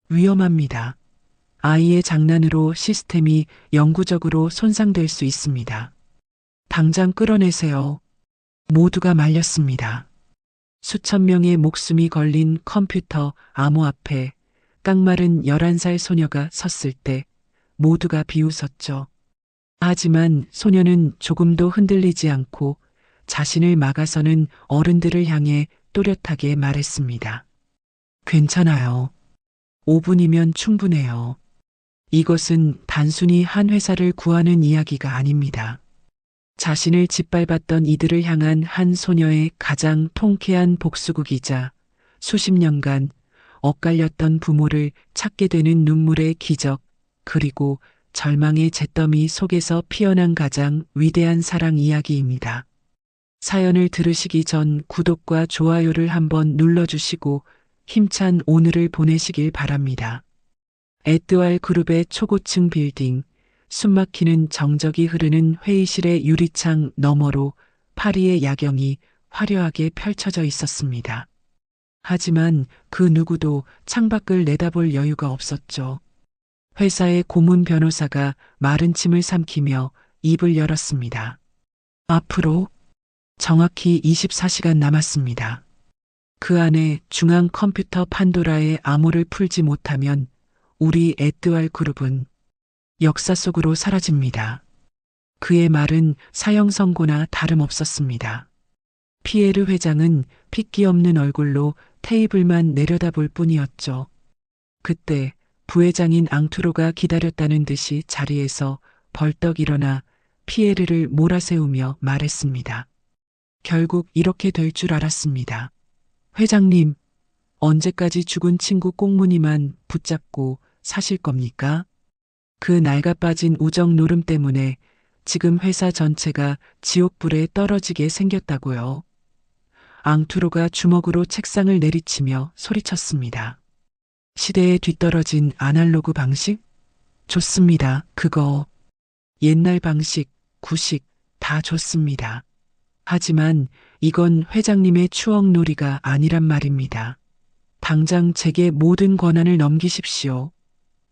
위험합니다. 아이의 장난으로 시스템이 영구적으로 손상될 수 있습니다. 당장 끌어내세요. 모두가 말렸습니다. 수천 명의 목숨이 걸린 컴퓨터 암호 앞에 깡마른 11살 소녀가 섰을 때 모두가 비웃었죠. 하지만 소녀는 조금도 흔들리지 않고 자신을 막아서는 어른들을 향해 또렷하게 말했습니다. 괜찮아요. 5분이면 충분해요. 이것은 단순히 한 회사를 구하는 이야기가 아닙니다. 자신을 짓밟았던 이들을 향한 한 소녀의 가장 통쾌한 복수극이자 수십 년간 엇갈렸던 부모를 찾게 되는 눈물의 기적, 그리고 절망의 잿더미 속에서 피어난 가장 위대한 사랑 이야기입니다. 사연을 들으시기 전 구독과 좋아요를 한번 눌러주시고 힘찬 오늘을 보내시길 바랍니다. 에뜨왈 그룹의 초고층 빌딩, 숨막히는 정적이 흐르는 회의실의 유리창 너머로 파리의 야경이 화려하게 펼쳐져 있었습니다. 하지만 그 누구도 창밖을 내다볼 여유가 없었죠. 회사의 고문 변호사가 마른 침을 삼키며 입을 열었습니다. 앞으로 정확히 24시간 남았습니다. 그 안에 중앙 컴퓨터 판도라의 암호를 풀지 못하면 우리 에뜨왈 그룹은 역사 속으로 사라집니다. 그의 말은 사형 선고나 다름없었습니다. 피에르 회장은 핏기 없는 얼굴로 테이블만 내려다볼 뿐이었죠. 그때 부회장인 앙투로가 기다렸다는 듯이 자리에서 벌떡 일어나 피에르를 몰아세우며 말했습니다. 결국 이렇게 될 줄 알았습니다. 회장님, 언제까지 죽은 친구 꽁무니만 붙잡고 사실 겁니까? 그 낡아빠진 우정 노름 때문에 지금 회사 전체가 지옥불에 떨어지게 생겼다고요. 앙투로가 주먹으로 책상을 내리치며 소리쳤습니다. 시대에 뒤떨어진 아날로그 방식? 좋습니다. 그거. 옛날 방식, 구식 다 좋습니다. 하지만 이건 회장님의 추억놀이가 아니란 말입니다. 당장 제게 모든 권한을 넘기십시오.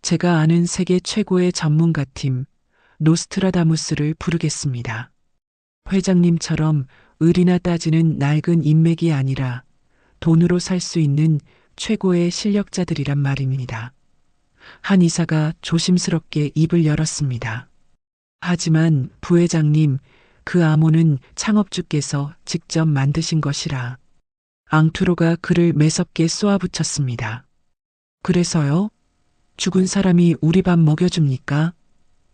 제가 아는 세계 최고의 전문가팀 노스트라다무스를 부르겠습니다. 회장님처럼 의리나 따지는 낡은 인맥이 아니라 돈으로 살 수 있는 최고의 실력자들이란 말입니다. 한 이사가 조심스럽게 입을 열었습니다. 하지만 부회장님, 그 암호는 창업주께서 직접 만드신 것이라. 앙투로가 그를 매섭게 쏘아붙였습니다. 그래서요? 죽은 사람이 우리 밥 먹여줍니까?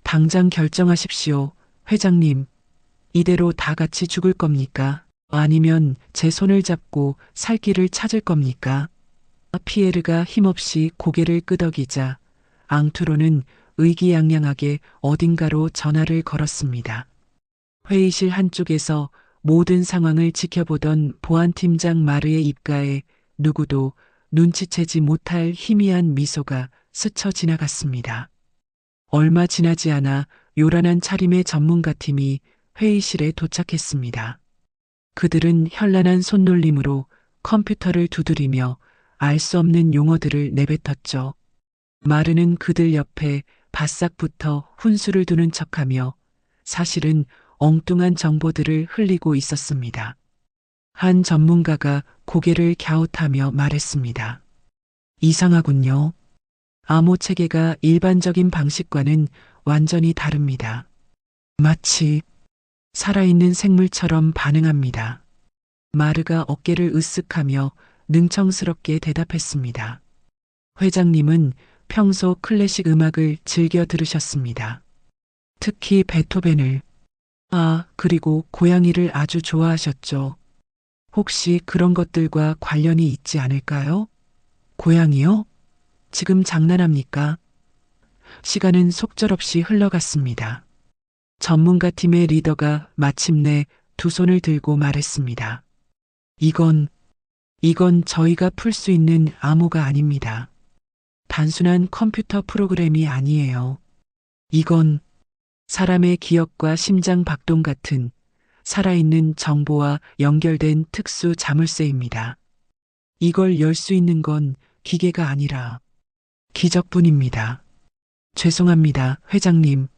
당장 결정하십시오, 회장님. 이대로 다 같이 죽을 겁니까? 아니면 제 손을 잡고 살 길을 찾을 겁니까? 피에르가 힘없이 고개를 끄덕이자 앙투로는 의기양양하게 어딘가로 전화를 걸었습니다. 회의실 한쪽에서 모든 상황을 지켜보던 보안팀장 마르의 입가에 누구도 눈치채지 못할 희미한 미소가 스쳐 지나갔습니다. 얼마 지나지 않아 요란한 차림의 전문가팀이 회의실에 도착했습니다. 그들은 현란한 손놀림으로 컴퓨터를 두드리며 알 수 없는 용어들을 내뱉었죠. 마르는 그들 옆에 바싹 붙어 훈수를 두는 척하며 사실은 엉뚱한 정보들을 흘리고 있었습니다. 한 전문가가 고개를 갸웃하며 말했습니다. 이상하군요. 암호 체계가 일반적인 방식과는 완전히 다릅니다. 마치 살아있는 생물처럼 반응합니다. 마르가 어깨를 으쓱하며 능청스럽게 대답했습니다. 회장님은 평소 클래식 음악을 즐겨 들으셨습니다. 특히 베토벤을. 그리고 고양이를 아주 좋아하셨죠. 혹시 그런 것들과 관련이 있지 않을까요? 고양이요? 지금 장난합니까? 시간은 속절없이 흘러갔습니다. 전문가 팀의 리더가 마침내 두 손을 들고 말했습니다. 이건 저희가 풀 수 있는 암호가 아닙니다. 단순한 컴퓨터 프로그램이 아니에요. 이건 사람의 기억과 심장 박동 같은 살아있는 정보와 연결된 특수 자물쇠입니다. 이걸 열 수 있는 건 기계가 아니라 기적뿐입니다. 죄송합니다, 회장님.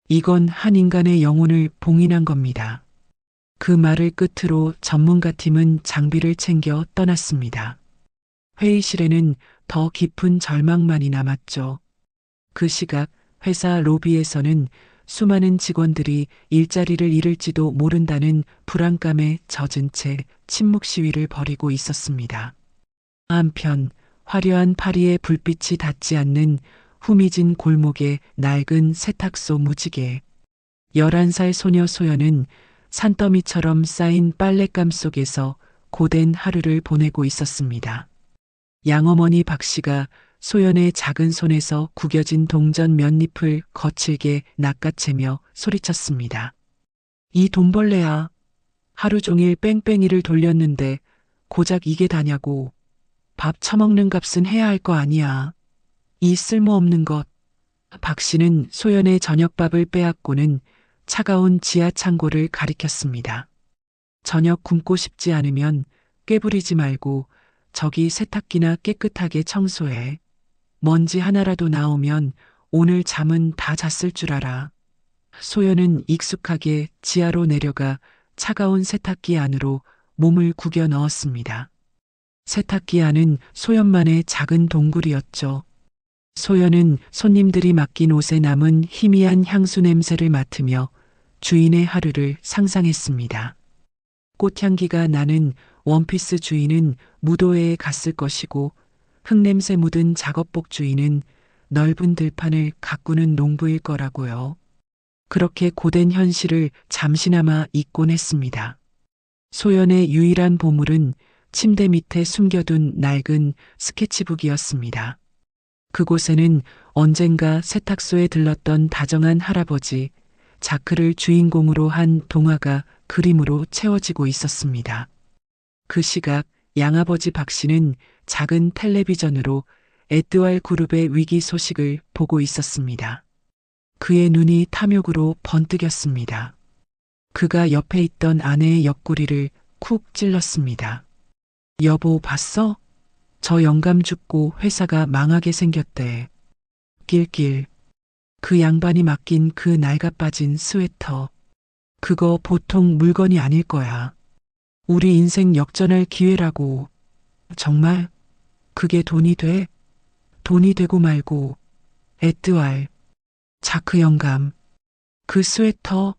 이건 한 인간의 영혼을 봉인한 겁니다. 그 말을 끝으로 전문가팀은 장비를 챙겨 떠났습니다. 회의실에는 더 깊은 절망만이 남았죠. 그 시각 회사 로비에서는 수많은 직원들이 일자리를 잃을지도 모른다는 불안감에 젖은 채 침묵 시위를 벌이고 있었습니다. 한편 화려한 파리의 불빛이 닿지 않는 후미진 골목의 낡은 세탁소 무지개. 11살 소녀 소연은 산더미처럼 쌓인 빨랫감 속에서 고된 하루를 보내고 있었습니다. 양어머니 박 씨가 소연의 작은 손에서 구겨진 동전 몇 잎을 거칠게 낚아채며 소리쳤습니다. 이 돈벌레야. 하루 종일 뺑뺑이를 돌렸는데 고작 이게 다냐고. 밥 처먹는 값은 해야 할 거 아니야. 이 쓸모없는 것. 박 씨는 소연의 저녁밥을 빼앗고는 차가운 지하 창고를 가리켰습니다. 저녁 굶고 싶지 않으면 꾀부리지 말고 저기 세탁기나 깨끗하게 청소해. 먼지 하나라도 나오면 오늘 잠은 다 잤을 줄 알아. 소연은 익숙하게 지하로 내려가 차가운 세탁기 안으로 몸을 구겨 넣었습니다. 세탁기 안은 소연만의 작은 동굴이었죠. 소연은 손님들이 맡긴 옷에 남은 희미한 향수 냄새를 맡으며 주인의 하루를 상상했습니다. 꽃향기가 나는 원피스 주인은 무도회에 갔을 것이고 흙냄새 묻은 작업복 주인은 넓은 들판을 가꾸는 농부일 거라고요. 그렇게 고된 현실을 잠시나마 잊곤 했습니다. 소연의 유일한 보물은 침대 밑에 숨겨둔 낡은 스케치북이었습니다. 그곳에는 언젠가 세탁소에 들렀던 다정한 할아버지, 자크를 주인공으로 한 동화가 그림으로 채워지고 있었습니다. 그 시각 양아버지 박 씨는 작은 텔레비전으로 에뜨왈 그룹의 위기 소식을 보고 있었습니다. 그의 눈이 탐욕으로 번뜩였습니다. 그가 옆에 있던 아내의 옆구리를 쿡 찔렀습니다. 여보, 봤어? 저 영감 죽고 회사가 망하게 생겼대. 낄낄. 그 양반이 맡긴 그 낡아빠진 스웨터. 그거 보통 물건이 아닐 거야. 우리 인생 역전할 기회라고. 정말? 그게 돈이 돼? 돈이 되고 말고. 에뜨왈. 자크 영감. 그 스웨터.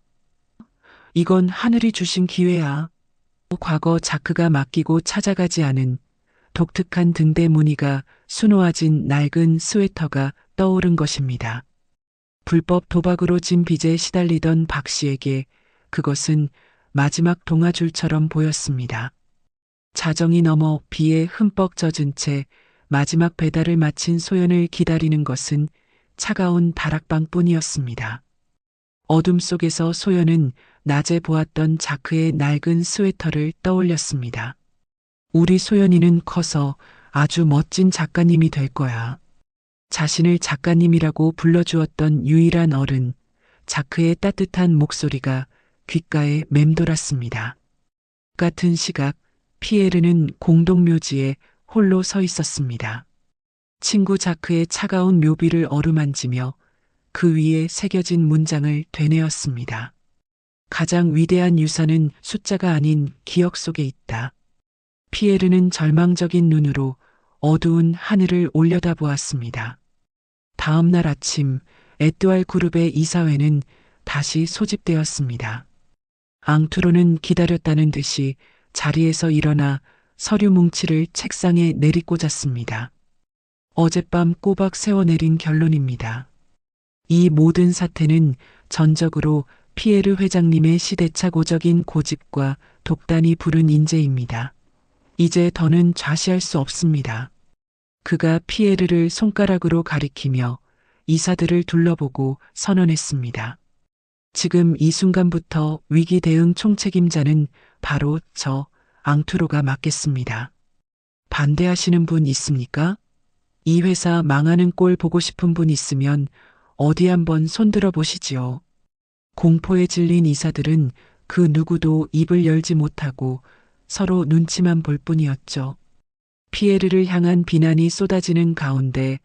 이건 하늘이 주신 기회야. 과거 자크가 맡기고 찾아가지 않은 독특한 등대 무늬가 수놓아진 낡은 스웨터가 떠오른 것입니다. 불법 도박으로 진 빚에 시달리던 박 씨에게 그것은 마지막 동화줄처럼 보였습니다. 자정이 넘어 비에 흠뻑 젖은 채 마지막 배달을 마친 소연을 기다리는 것은 차가운 다락방뿐이었습니다. 어둠 속에서 소연은 낮에 보았던 자크의 낡은 스웨터를 떠올렸습니다. 우리 소연이는 커서 아주 멋진 작가님이 될 거야. 자신을 작가님이라고 불러주었던 유일한 어른, 자크의 따뜻한 목소리가 귓가에 맴돌았습니다. 같은 시각 피에르는 공동묘지에 홀로 서 있었습니다. 친구 자크의 차가운 묘비를 어루만지며 그 위에 새겨진 문장을 되뇌었습니다. 가장 위대한 유산은 숫자가 아닌 기억 속에 있다. 피에르는 절망적인 눈으로 어두운 하늘을 올려다보았습니다. 다음 날 아침 에뜨왈 그룹의 이사회는 다시 소집되었습니다. 앙투로는 기다렸다는 듯이 자리에서 일어나 서류 뭉치를 책상에 내리꽂았습니다. 어젯밤 꼬박 세워내린 결론입니다. 이 모든 사태는 전적으로 피에르 회장님의 시대착오적인 고집과 독단이 부른 인재입니다. 이제 더는 좌시할 수 없습니다. 그가 피에르를 손가락으로 가리키며 이사들을 둘러보고 선언했습니다. 지금 이 순간부터 위기 대응 총책임자는 바로 저 앙투로가 맡겠습니다. 반대하시는 분 있습니까? 이 회사 망하는 꼴 보고 싶은 분 있으면 어디 한번 손들어 보시지요. 공포에 질린 이사들은 그 누구도 입을 열지 못하고 서로 눈치만 볼 뿐이었죠. 피에르를 향한 비난이 쏟아지는 가운데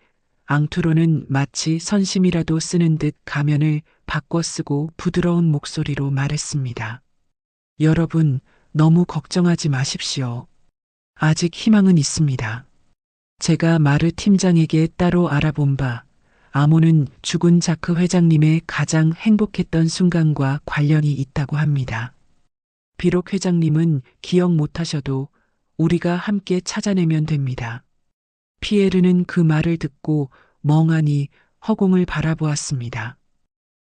앙투로는 마치 선심이라도 쓰는 듯 가면을 바꿔 쓰고 부드러운 목소리로 말했습니다. 여러분, 너무 걱정하지 마십시오. 아직 희망은 있습니다. 제가 마르 팀장에게 따로 알아본 바, 아모는 죽은 자크 회장님의 가장 행복했던 순간과 관련이 있다고 합니다. 비록 회장님은 기억 못하셔도 우리가 함께 찾아내면 됩니다. 피에르는 그 말을 듣고 멍하니 허공을 바라보았습니다.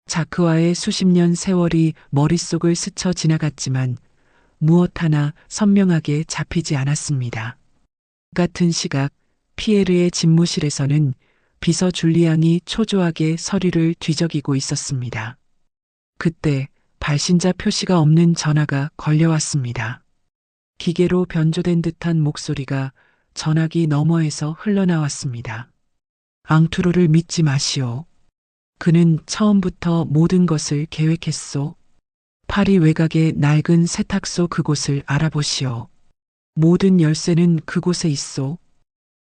자크와의 수십 년 세월이 머릿속을 스쳐 지나갔지만 무엇 하나 선명하게 잡히지 않았습니다. 같은 시각 피에르의 집무실에서는 비서 줄리앙이 초조하게 서류를 뒤적이고 있었습니다. 그때 발신자 표시가 없는 전화가 걸려왔습니다. 기계로 변조된 듯한 목소리가 전화기 너머에서 흘러나왔습니다. 앙투로를 믿지 마시오. 그는 처음부터 모든 것을 계획했소. 파리 외곽의 낡은 세탁소 그곳을 알아보시오. 모든 열쇠는 그곳에 있소.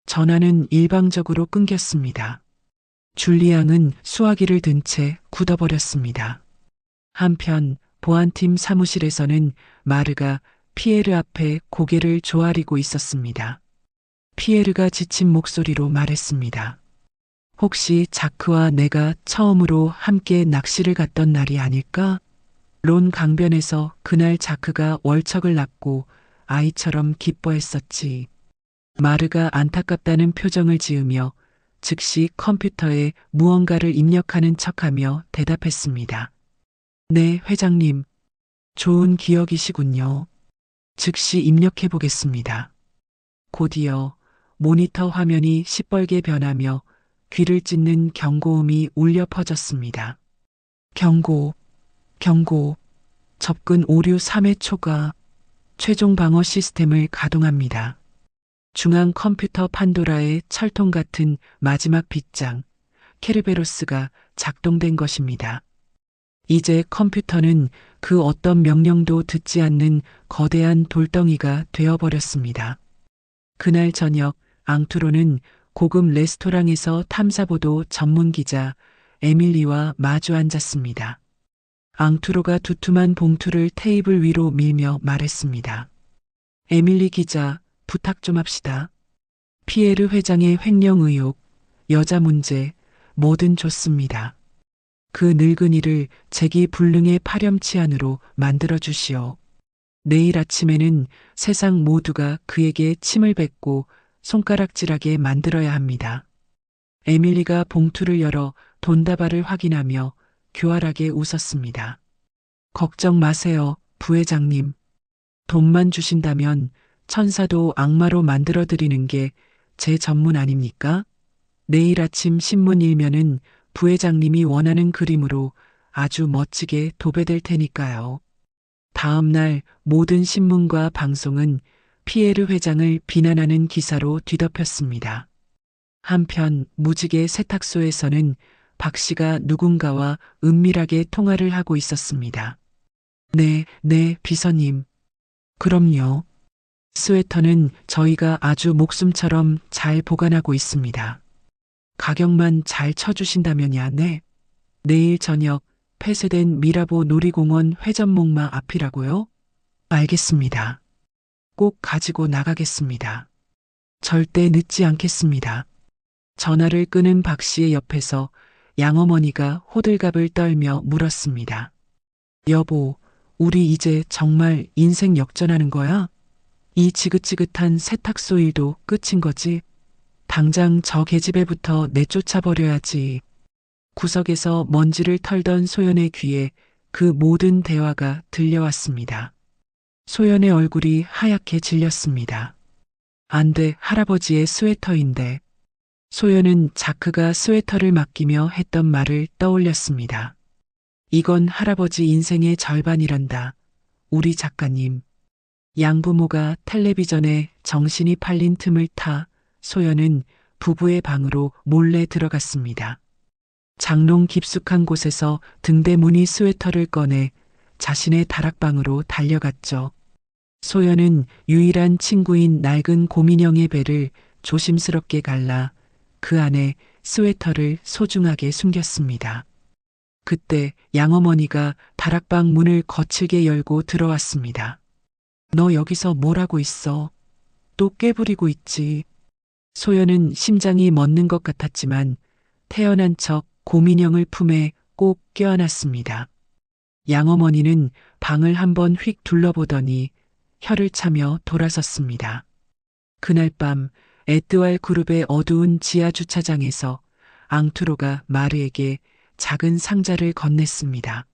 전화는 일방적으로 끊겼습니다. 줄리앙은 수화기를 든 채 굳어버렸습니다. 한편 보안팀 사무실에서는 마르가 피에르 앞에 고개를 조아리고 있었습니다. 피에르가 지친 목소리로 말했습니다. 혹시 자크와 내가 처음으로 함께 낚시를 갔던 날이 아닐까? 론 강변에서 그날 자크가 월척을 납고 아이처럼 기뻐했었지. 마르가 안타깝다는 표정을 지으며 즉시 컴퓨터에 무언가를 입력하는 척하며 대답했습니다. 네, 회장님. 좋은 기억이시군요. 즉시 입력해 보겠습니다. 곧이어 모니터 화면이 시뻘게 변하며 귀를 찢는 경고음이 울려 퍼졌습니다. 경고, 경고, 접근 오류 3회 초과, 최종 방어 시스템을 가동합니다. 중앙 컴퓨터 판도라의 철통 같은 마지막 빗장, 케르베로스가 작동된 것입니다. 이제 컴퓨터는 그 어떤 명령도 듣지 않는 거대한 돌덩이가 되어버렸습니다. 그날 저녁 앙투로는 고급 레스토랑에서 탐사보도 전문 기자 에밀리와 마주 앉았습니다. 앙투로가 두툼한 봉투를 테이블 위로 밀며 말했습니다. 에밀리 기자, 부탁 좀 합시다. 피에르 회장의 횡령 의혹, 여자 문제, 뭐든 좋습니다. 그 늙은이를 재기불능의 파렴치한으로 만들어 주시오. 내일 아침에는 세상 모두가 그에게 침을 뱉고 손가락질하게 만들어야 합니다. 에밀리가 봉투를 열어 돈다발을 확인하며 교활하게 웃었습니다. 걱정 마세요, 부회장님. 돈만 주신다면 천사도 악마로 만들어 드리는 게 제 전문 아닙니까? 내일 아침 신문 일면은 부회장님이 원하는 그림으로 아주 멋지게 도배될 테니까요. 다음 날 모든 신문과 방송은 피에르 회장을 비난하는 기사로 뒤덮였습니다. 한편 무지개 세탁소에서는 박 씨가 누군가와 은밀하게 통화를 하고 있었습니다. 네, 비서님. 그럼요. 스웨터는 저희가 아주 목숨처럼 잘 보관하고 있습니다. 가격만 잘 쳐주신다면야. 네. 내일 저녁 폐쇄된 미라보 놀이공원 회전목마 앞이라고요? 알겠습니다. 꼭 가지고 나가겠습니다. 절대 늦지 않겠습니다. 전화를 끄는 박 씨의 옆에서 양어머니가 호들갑을 떨며 물었습니다. 여보, 우리 이제 정말 인생 역전하는 거야? 이 지긋지긋한 세탁소 일도 끝인 거지? 당장 저 계집애부터 내쫓아버려야지. 구석에서 먼지를 털던 소연의 귀에 그 모든 대화가 들려왔습니다. 소연의 얼굴이 하얗게 질렸습니다. 안 돼, 할아버지의 스웨터인데. 소연은 자크가 스웨터를 맡기며 했던 말을 떠올렸습니다. 이건 할아버지 인생의 절반이란다. 우리 작가님. 양부모가 텔레비전에 정신이 팔린 틈을 타 소연은 부부의 방으로 몰래 들어갔습니다. 장롱 깊숙한 곳에서 등대무늬 스웨터를 꺼내 자신의 다락방으로 달려갔죠. 소연은 유일한 친구인 낡은 곰인형의 배를 조심스럽게 갈라 그 안에 스웨터를 소중하게 숨겼습니다. 그때 양어머니가 다락방 문을 거칠게 열고 들어왔습니다. 너 여기서 뭘 하고 있어? 또 깨부리고 있지. 소연은 심장이 멎는 것 같았지만 태어난 척 고민형을 품에 꼭 껴안았습니다. 양어머니는 방을 한번 휙 둘러보더니 혀를 차며 돌아섰습니다. 그날 밤 에뜨왈 그룹의 어두운 지하 주차장에서 앙투로가 마르에게 작은 상자를 건넸습니다.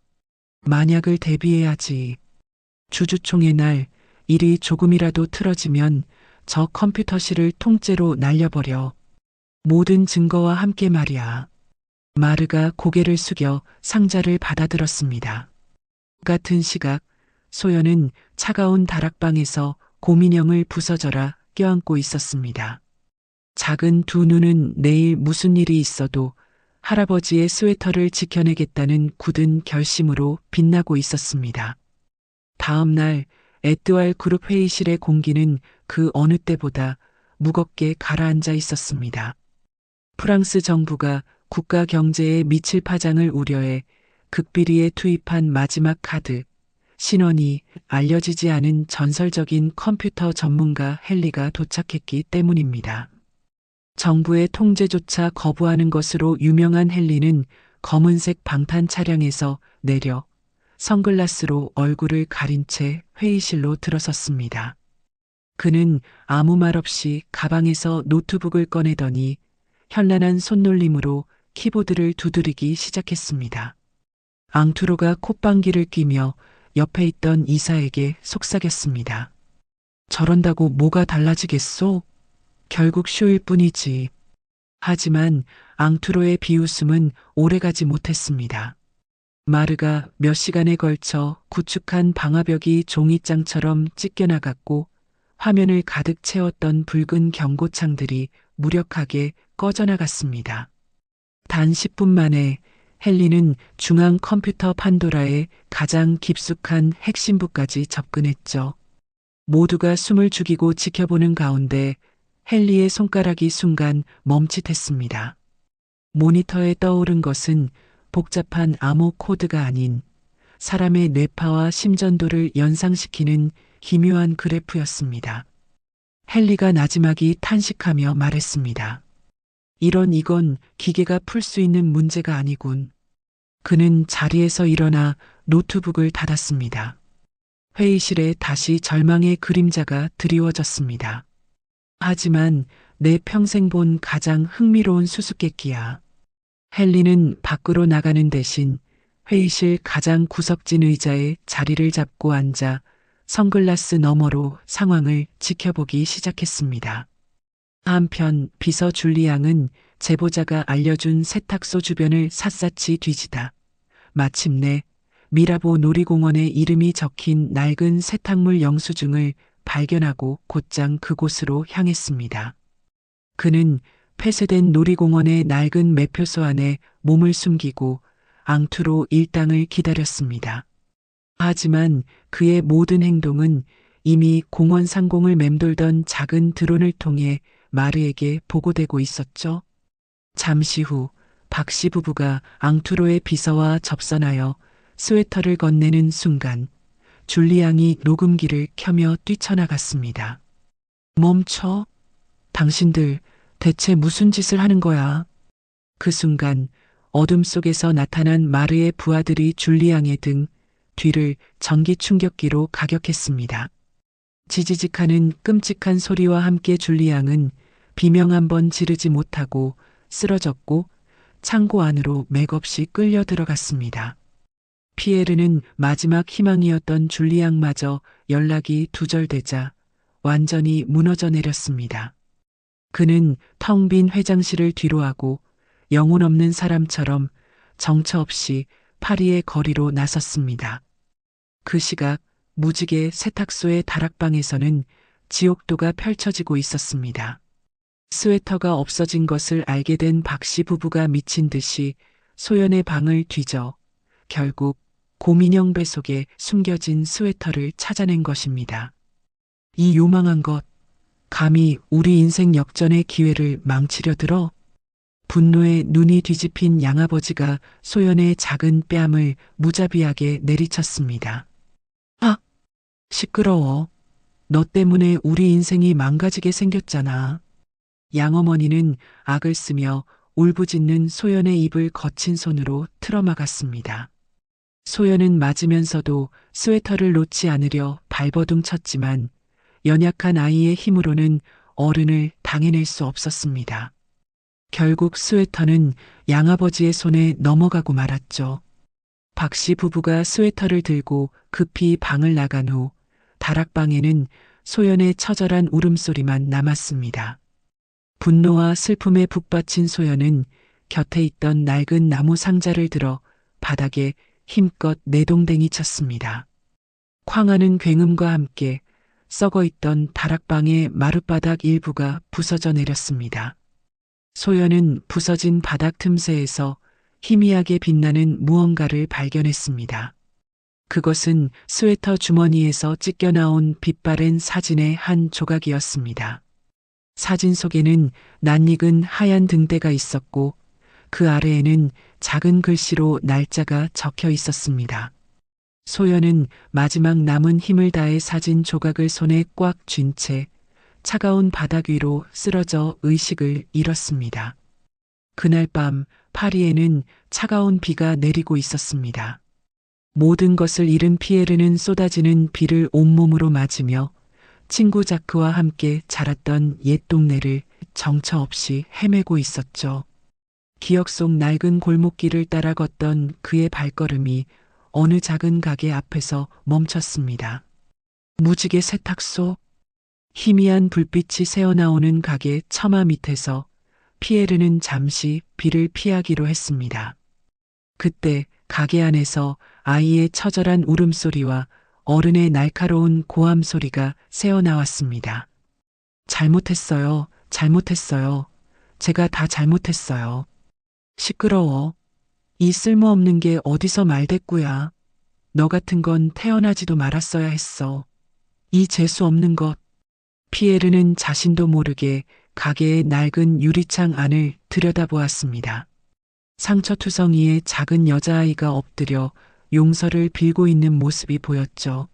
만약을 대비해야지. 주주총회 날 일이 조금이라도 틀어지면 저 컴퓨터실을 통째로 날려버려. 모든 증거와 함께 말이야. 마르가 고개를 숙여 상자를 받아들었습니다. 같은 시각 소연은 차가운 다락방에서 고민형을 부서져라 껴안고 있었습니다. 작은 두 눈은 내일 무슨 일이 있어도 할아버지의 스웨터를 지켜내겠다는 굳은 결심으로 빛나고 있었습니다. 다음 날 에뜨왈 그룹 회의실의 공기는 그 어느 때보다 무겁게 가라앉아 있었습니다. 프랑스 정부가 국가 경제에 미칠 파장을 우려해 극비리에 투입한 마지막 카드, 신원이 알려지지 않은 전설적인 컴퓨터 전문가 헨리가 도착했기 때문입니다. 정부의 통제조차 거부하는 것으로 유명한 헨리는 검은색 방탄 차량에서 내려 선글라스로 얼굴을 가린 채 회의실로 들어섰습니다. 그는 아무 말 없이 가방에서 노트북을 꺼내더니 현란한 손놀림으로 키보드를 두드리기 시작했습니다. 앙투로가 콧방귀를 뀌며 옆에 있던 이사에게 속삭였습니다. 저런다고 뭐가 달라지겠소? 결국 쇼일 뿐이지. 하지만 앙투로의 비웃음은 오래가지 못했습니다. 마르가 몇 시간에 걸쳐 구축한 방화벽이 종이장처럼 찢겨나갔고 화면을 가득 채웠던 붉은 경고창들이 무력하게 꺼져나갔습니다. 단 10분 만에 헨리는 중앙 컴퓨터 판도라의 가장 깊숙한 핵심부까지 접근했죠. 모두가 숨을 죽이고 지켜보는 가운데 헨리의 손가락이 순간 멈칫했습니다. 모니터에 떠오른 것은 복잡한 암호 코드가 아닌 사람의 뇌파와 심전도를 연상시키는 기묘한 그래프였습니다. 헨리가 나지막이 탄식하며 말했습니다. 이건 기계가 풀 수 있는 문제가 아니군. 그는 자리에서 일어나 노트북을 닫았습니다. 회의실에 다시 절망의 그림자가 드리워졌습니다. 하지만 내 평생 본 가장 흥미로운 수수께끼야. 헨리는 밖으로 나가는 대신 회의실 가장 구석진 의자에 자리를 잡고 앉아 선글라스 너머로 상황을 지켜보기 시작했습니다. 한편 비서 줄리 양은 제보자가 알려준 세탁소 주변을 샅샅이 뒤지다 마침내 미라보 놀이공원의 이름이 적힌 낡은 세탁물 영수증을 발견하고 곧장 그곳으로 향했습니다. 그는 폐쇄된 놀이공원의 낡은 매표소 안에 몸을 숨기고 앙투로 일당을 기다렸습니다. 하지만 그의 모든 행동은 이미 공원 상공을 맴돌던 작은 드론을 통해 마르에게 보고되고 있었죠. 잠시 후 박씨 부부가 앙투로의 비서와 접선하여 스웨터를 건네는 순간 줄리 양이 녹음기를 켜며 뛰쳐나갔습니다. 멈춰. 당신들 대체 무슨 짓을 하는 거야? 그 순간 어둠 속에서 나타난 마르의 부하들이 줄리 양의 등 뒤를 전기 충격기로 가격했습니다. 지지직하는 끔찍한 소리와 함께 줄리 양은 비명 한 번 지르지 못하고 쓰러졌고 창고 안으로 맥없이 끌려 들어갔습니다. 피에르는 마지막 희망이었던 줄리 양마저 연락이 두절되자 완전히 무너져 내렸습니다. 그는 텅 빈 회장실을 뒤로하고 영혼 없는 사람처럼 정처 없이 파리의 거리로 나섰습니다. 그 시각 무지개 세탁소의 다락방에서는 지옥도가 펼쳐지고 있었습니다. 스웨터가 없어진 것을 알게 된 박씨 부부가 미친 듯이 소연의 방을 뒤져 결국 고민형 배 속에 숨겨진 스웨터를 찾아낸 것입니다. 이 요망한 것, 감히 우리 인생 역전의 기회를 망치려 들어? 분노에 눈이 뒤집힌 양아버지가 소연의 작은 뺨을 무자비하게 내리쳤습니다. 아, 시끄러워. 너 때문에 우리 인생이 망가지게 생겼잖아. 양어머니는 악을 쓰며 울부짖는 소연의 입을 거친 손으로 틀어막았습니다. 소연은 맞으면서도 스웨터를 놓지 않으려 발버둥 쳤지만 연약한 아이의 힘으로는 어른을 당해낼 수 없었습니다. 결국 스웨터는 양아버지의 손에 넘어가고 말았죠. 박씨 부부가 스웨터를 들고 급히 방을 나간 후 다락방에는 소연의 처절한 울음소리만 남았습니다. 분노와 슬픔에 북받친 소연은 곁에 있던 낡은 나무 상자를 들어 바닥에 힘껏 내동댕이 쳤습니다. 쾅하는 굉음과 함께 썩어있던 다락방의 마룻바닥 일부가 부서져 내렸습니다. 소연은 부서진 바닥 틈새에서 희미하게 빛나는 무언가를 발견했습니다. 그것은 스웨터 주머니에서 찢겨나온 빛바랜 사진의 한 조각이었습니다. 사진 속에는 낯익은 하얀 등대가 있었고 그 아래에는 작은 글씨로 날짜가 적혀 있었습니다. 소연은 마지막 남은 힘을 다해 사진 조각을 손에 꽉 쥔 채 차가운 바닥 위로 쓰러져 의식을 잃었습니다. 그날 밤 파리에는 차가운 비가 내리고 있었습니다. 모든 것을 잃은 피에르는 쏟아지는 비를 온몸으로 맞으며 친구 자크와 함께 자랐던 옛 동네를 정처 없이 헤매고 있었죠. 기억 속 낡은 골목길을 따라 걷던 그의 발걸음이 어느 작은 가게 앞에서 멈췄습니다. 무지개 세탁소, 희미한 불빛이 새어나오는 가게 처마 밑에서 피에르는 잠시 비를 피하기로 했습니다. 그때 가게 안에서 아이의 처절한 울음소리와 어른의 날카로운 고함 소리가 새어나왔습니다. 잘못했어요. 잘못했어요. 제가 다 잘못했어요. 시끄러워. 이 쓸모없는 게 어디서 말대꾸야. 너 같은 건 태어나지도 말았어야 했어. 이 재수 없는 것. 피에르는 자신도 모르게 가게의 낡은 유리창 안을 들여다보았습니다. 상처투성이의 작은 여자아이가 엎드려 용서를 빌고 있는 모습이 보였죠.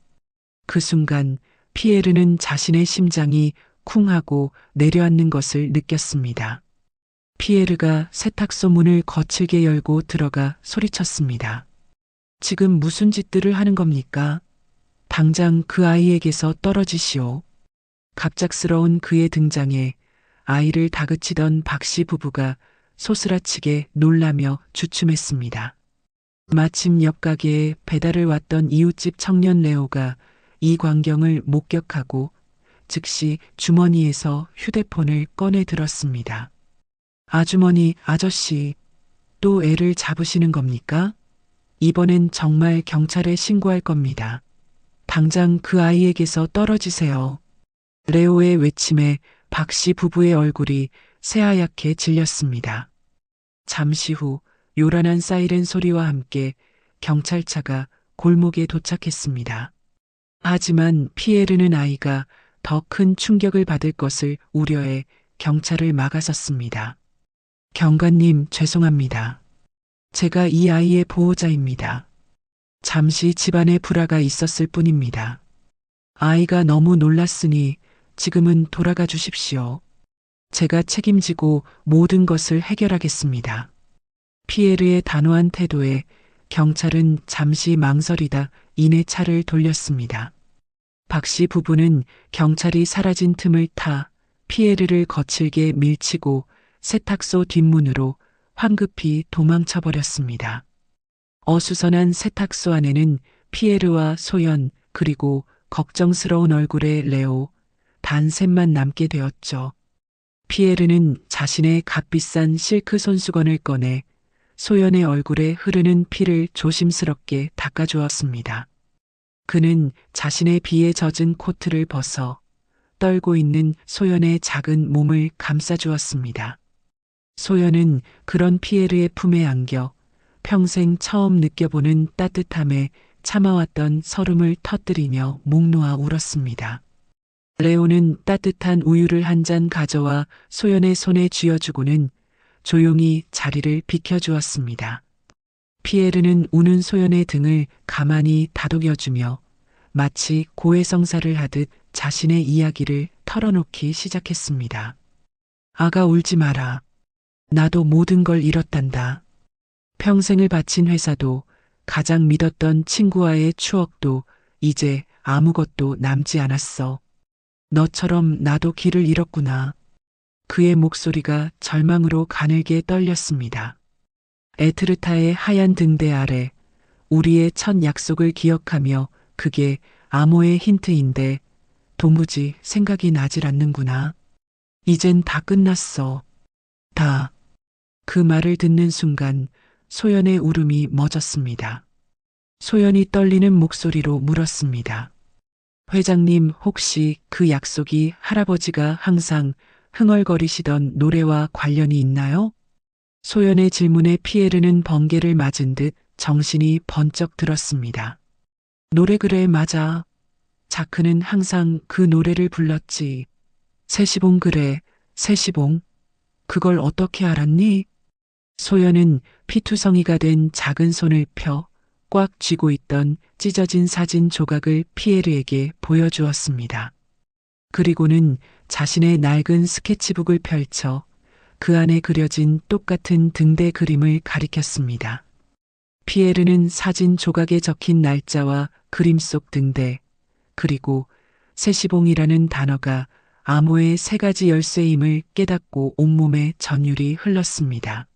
그 순간 피에르는 자신의 심장이 쿵하고 내려앉는 것을 느꼈습니다. 피에르가 세탁소 문을 거칠게 열고 들어가 소리쳤습니다. 지금 무슨 짓들을 하는 겁니까? 당장 그 아이에게서 떨어지시오. 갑작스러운 그의 등장에 아이를 다그치던 박씨 부부가 소스라치게 놀라며 주춤했습니다. 마침 옆 가게에 배달을 왔던 이웃집 청년 레오가 이 광경을 목격하고 즉시 주머니에서 휴대폰을 꺼내 들었습니다. 아주머니, 아저씨, 또 애를 잡으시는 겁니까? 이번엔 정말 경찰에 신고할 겁니다. 당장 그 아이에게서 떨어지세요. 레오의 외침에 박씨 부부의 얼굴이 새하얗게 질렸습니다. 잠시 후 요란한 사이렌 소리와 함께 경찰차가 골목에 도착했습니다. 하지만 피에르는 아이가 더 큰 충격을 받을 것을 우려해 경찰을 막아섰습니다. 경관님, 죄송합니다. 제가 이 아이의 보호자입니다. 잠시 집안에 불화가 있었을 뿐입니다. 아이가 너무 놀랐으니 지금은 돌아가 주십시오. 제가 책임지고 모든 것을 해결하겠습니다. 피에르의 단호한 태도에 경찰은 잠시 망설이다 이내 차를 돌렸습니다. 박씨 부부는 경찰이 사라진 틈을 타 피에르를 거칠게 밀치고 세탁소 뒷문으로 황급히 도망쳐버렸습니다. 어수선한 세탁소 안에는 피에르와 소연 그리고 걱정스러운 얼굴의 레오 단 셋만 남게 되었죠. 피에르는 자신의 값비싼 실크 손수건을 꺼내 소연의 얼굴에 흐르는 피를 조심스럽게 닦아주었습니다. 그는 자신의 비에 젖은 코트를 벗어 떨고 있는 소연의 작은 몸을 감싸주었습니다. 소연은 그런 피에르의 품에 안겨 평생 처음 느껴보는 따뜻함에 참아왔던 설움을 터뜨리며 목 놓아 울었습니다. 레오는 따뜻한 우유를 한 잔 가져와 소연의 손에 쥐어주고는 조용히 자리를 비켜주었습니다. 피에르는 우는 소연의 등을 가만히 다독여주며 마치 고해성사를 하듯 자신의 이야기를 털어놓기 시작했습니다. 아가 울지 마라. 나도 모든 걸 잃었단다. 평생을 바친 회사도 가장 믿었던 친구와의 추억도 이제 아무것도 남지 않았어. 너처럼 나도 길을 잃었구나. 그의 목소리가 절망으로 가늘게 떨렸습니다. 에트르타의 하얀 등대 아래 우리의 첫 약속을 기억하며 그게 암호의 힌트인데 도무지 생각이 나질 않는구나. 이젠 다 끝났어. 다. 그 말을 듣는 순간 소연의 울음이 멎었습니다. 소연이 떨리는 목소리로 물었습니다. 회장님, 혹시 그 약속이 할아버지가 항상 흥얼거리시던 노래와 관련이 있나요? 소연의 질문에 피에르는 번개를 맞은 듯 정신이 번쩍 들었습니다. 노래 그래, 맞아. 자크는 항상 그 노래를 불렀지. 세시봉 그래, 세시봉. 그걸 어떻게 알았니? 소연은 피투성이가 된 작은 손을 펴 꽉 쥐고 있던 찢어진 사진 조각을 피에르에게 보여주었습니다. 그리고는 자신의 낡은 스케치북을 펼쳐 그 안에 그려진 똑같은 등대 그림을 가리켰습니다. 피에르는 사진 조각에 적힌 날짜와 그림 속 등대, 그리고 세시봉이라는 단어가 암호의 세 가지 열쇠임을 깨닫고 온몸에 전율이 흘렀습니다.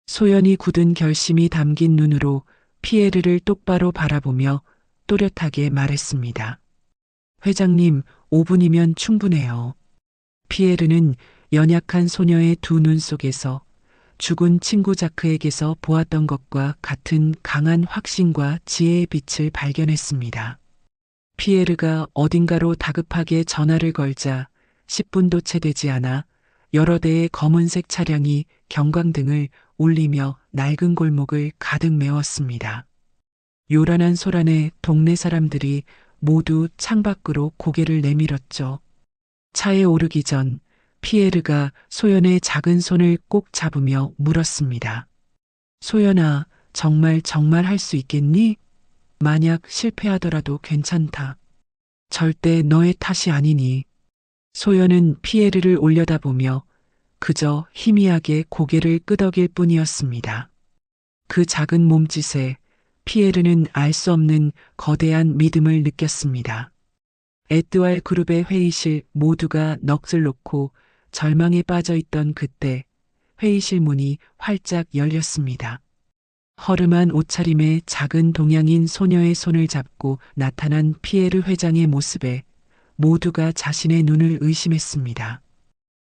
소연이 굳은 결심이 담긴 눈으로 피에르를 똑바로 바라보며 또렷하게 말했습니다. 회장님, 5분이면 충분해요. 피에르는 연약한 소녀의 두 눈 속에서 죽은 친구 자크에게서 보았던 것과 같은 강한 확신과 지혜의 빛을 발견했습니다. 피에르가 어딘가로 다급하게 전화를 걸자 10분도 채 되지 않아 여러 대의 검은색 차량이 경광등을 울리며 낡은 골목을 가득 메웠습니다. 요란한 소란에 동네 사람들이 모두 창밖으로 고개를 내밀었죠. 차에 오르기 전 피에르가 소연의 작은 손을 꼭 잡으며 물었습니다. 소연아, 정말 할 수 있겠니? 만약 실패하더라도 괜찮다. 절대 너의 탓이 아니니. 소연은 피에르를 올려다보며 그저 희미하게 고개를 끄덕일 뿐이었습니다. 그 작은 몸짓에 피에르는 알 수 없는 거대한 믿음을 느꼈습니다. 에뚜알 그룹의 회의실 모두가 넋을 놓고 절망에 빠져 있던 그때 회의실 문이 활짝 열렸습니다. 허름한 옷차림의 작은 동양인 소녀의 손을 잡고 나타난 피에르 회장의 모습에 모두가 자신의 눈을 의심했습니다.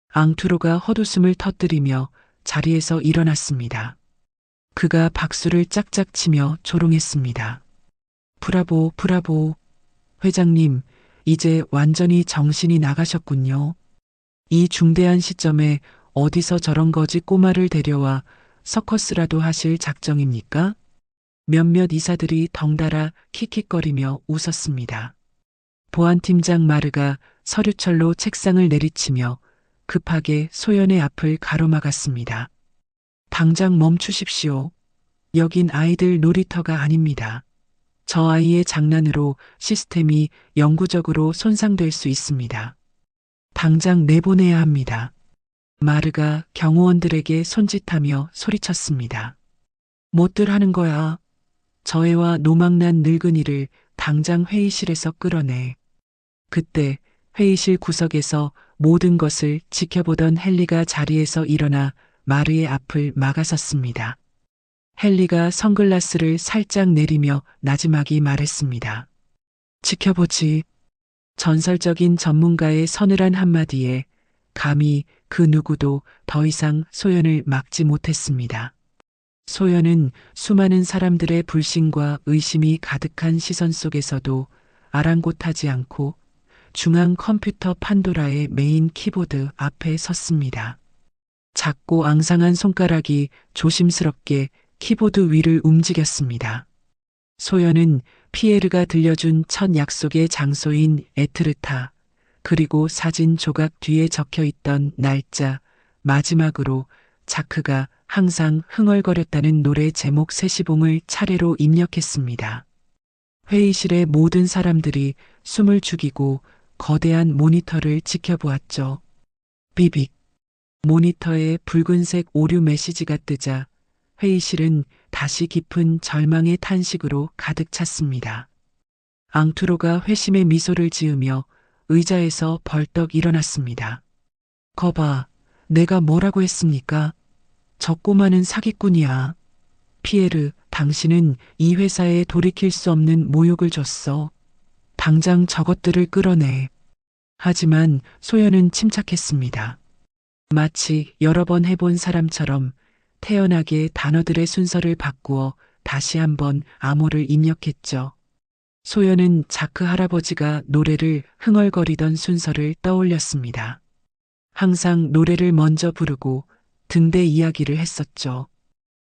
앙투로가 헛웃음을 터뜨리며 자리에서 일어났습니다. 그가 박수를 짝짝 치며 조롱했습니다. 브라보, 브라보. 회장님, 이제 완전히 정신이 나가셨군요. 이 중대한 시점에 어디서 저런 거지 꼬마를 데려와 서커스라도 하실 작정입니까? 몇몇 이사들이 덩달아 킥킥거리며 웃었습니다. 보안팀장 마르가 서류철로 책상을 내리치며 급하게 소연의 앞을 가로막았습니다. 당장 멈추십시오. 여긴 아이들 놀이터가 아닙니다. 저 아이의 장난으로 시스템이 영구적으로 손상될 수 있습니다. 당장 내보내야 합니다. 마르가 경호원들에게 손짓하며 소리쳤습니다. 못들 하는 거야. 저 애와 노망난 늙은이를 당장 회의실에서 끌어내. 그때 회의실 구석에서 모든 것을 지켜보던 헨리가 자리에서 일어나 마르의 앞을 막아섰습니다. 헨리가 선글라스를 살짝 내리며 나지막이 말했습니다. 지켜보지. 전설적인 전문가의 서늘한 한마디에 감히 그 누구도 더 이상 소연을 막지 못했습니다. 소연은 수많은 사람들의 불신과 의심이 가득한 시선 속에서도 아랑곳하지 않고 중앙 컴퓨터 판도라의 메인 키보드 앞에 섰습니다. 작고 앙상한 손가락이 조심스럽게 키보드 위를 움직였습니다. 소연은 피에르가 들려준 첫 약속의 장소인 에트르타, 그리고 사진 조각 뒤에 적혀 있던 날짜, 마지막으로 자크가 항상 흥얼거렸다는 노래 제목 세시봉을 차례로 입력했습니다. 회의실의 모든 사람들이 숨을 죽이고 거대한 모니터를 지켜보았죠. 비빅. 모니터에 붉은색 오류 메시지가 뜨자 회의실은 다시 깊은 절망의 탄식으로 가득 찼습니다. 앙투로가 회심의 미소를 지으며 의자에서 벌떡 일어났습니다. 거봐, 내가 뭐라고 했습니까? 저 꼬마는 사기꾼이야. 피에르, 당신은 이 회사에 돌이킬 수 없는 모욕을 줬어. 당장 저것들을 끌어내. 하지만 소연은 침착했습니다. 마치 여러 번 해본 사람처럼 태연하게 단어들의 순서를 바꾸어 다시 한번 암호를 입력했죠. 소연은 자크 할아버지가 노래를 흥얼거리던 순서를 떠올렸습니다. 항상 노래를 먼저 부르고 등대 이야기를 했었죠.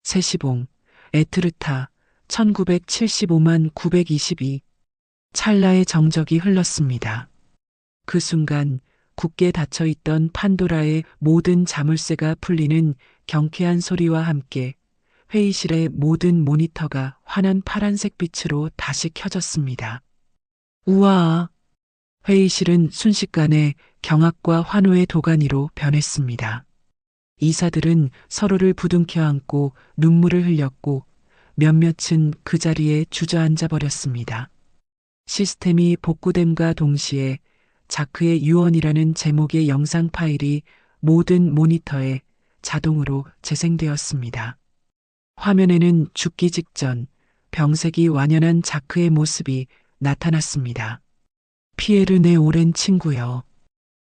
세시봉, 에트르타, 1975만 922. 찰나의 정적이 흘렀습니다. 그 순간 굳게 닫혀있던 판도라의 모든 자물쇠가 풀리는 경쾌한 소리와 함께 회의실의 모든 모니터가 환한 파란색 빛으로 다시 켜졌습니다. 우와! 회의실은 순식간에 경악과 환호의 도가니로 변했습니다. 이사들은 서로를 부둥켜 안고 눈물을 흘렸고 몇몇은 그 자리에 주저앉아 버렸습니다. 시스템이 복구됨과 동시에 자크의 유언이라는 제목의 영상 파일이 모든 모니터에 자동으로 재생되었습니다. 화면에는 죽기 직전 병색이 완연한 자크의 모습이 나타났습니다. 피에르, 내 오랜 친구여.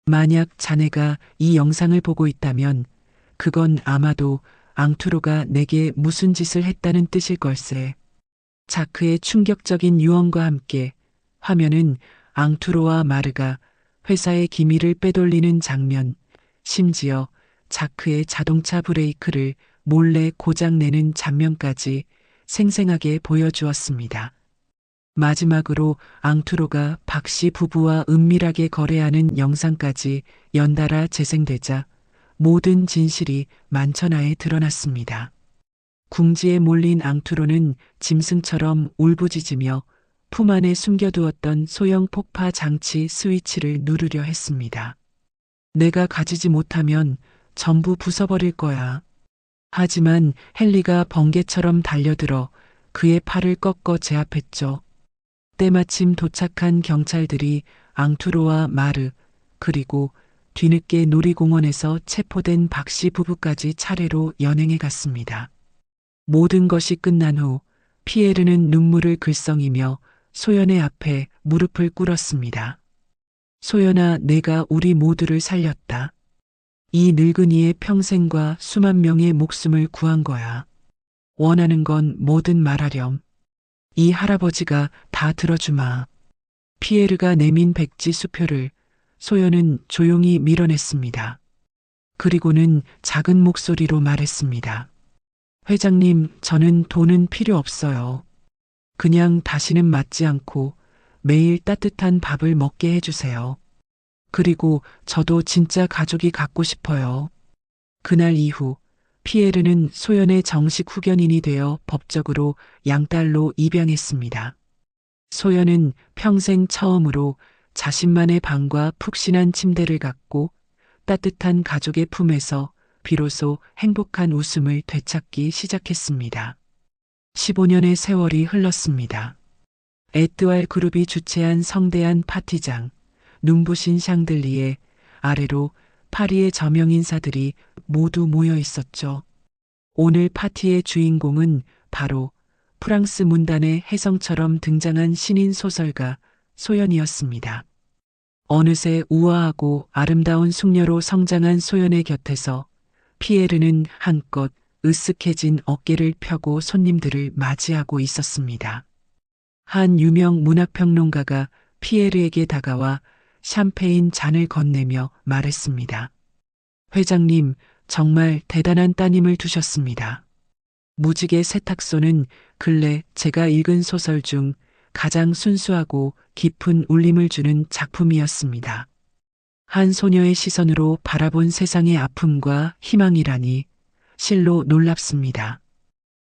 만약 자네가 이 영상을 보고 있다면 그건 아마도 앙투로가 내게 무슨 짓을 했다는 뜻일 걸세. 자크의 충격적인 유언과 함께 화면은 앙투로와 마르가 회사의 기밀을 빼돌리는 장면, 심지어 자크의 자동차 브레이크를 몰래 고장내는 장면까지 생생하게 보여주었습니다. 마지막으로 앙투로가 박씨 부부와 은밀하게 거래하는 영상까지 연달아 재생되자 모든 진실이 만천하에 드러났습니다. 궁지에 몰린 앙투로는 짐승처럼 울부짖으며 품 안에 숨겨두었던 소형 폭파 장치 스위치를 누르려 했습니다. 내가 가지지 못하면 전부 부숴버릴 거야. 하지만 헨리가 번개처럼 달려들어 그의 팔을 꺾어 제압했죠. 때마침 도착한 경찰들이 앙투로와 마르, 그리고 뒤늦게 놀이공원에서 체포된 박씨 부부까지 차례로 연행해 갔습니다. 모든 것이 끝난 후 피에르는 눈물을 글썽이며 소연의 앞에 무릎을 꿇었습니다. 소연아, 내가 우리 모두를 살렸다. 이 늙은이의 평생과 수만 명의 목숨을 구한 거야. 원하는 건 뭐든 말하렴. 이 할아버지가 다 들어주마. 피에르가 내민 백지 수표를 소연은 조용히 밀어냈습니다. 그리고는 작은 목소리로 말했습니다. 회장님, 저는 돈은 필요 없어요. 그냥 다시는 맞지 않고 매일 따뜻한 밥을 먹게 해주세요. 그리고 저도 진짜 가족이 갖고 싶어요. 그날 이후 피에르는 소연의 정식 후견인이 되어 법적으로 양딸로 입양했습니다. 소연은 평생 처음으로 자신만의 방과 푹신한 침대를 갖고 따뜻한 가족의 품에서 비로소 행복한 웃음을 되찾기 시작했습니다. 15년의 세월이 흘렀습니다. 에뚜알 그룹이 주최한 성대한 파티장, 눈부신 샹들리에 아래로 파리의 저명 인사들이 모두 모여 있었죠. 오늘 파티의 주인공은 바로 프랑스 문단의 혜성처럼 등장한 신인 소설가 소연이었습니다. 어느새 우아하고 아름다운 숙녀로 성장한 소연의 곁에서 피에르는 한껏 으쓱해진 어깨를 펴고 손님들을 맞이하고 있었습니다. 한 유명 문학평론가가 피에르에게 다가와 샴페인 잔을 건네며 말했습니다. 회장님, 정말 대단한 따님을 두셨습니다. 무지개 세탁소는 근래 제가 읽은 소설 중 가장 순수하고 깊은 울림을 주는 작품이었습니다. 한 소녀의 시선으로 바라본 세상의 아픔과 희망이라니 실로 놀랍습니다.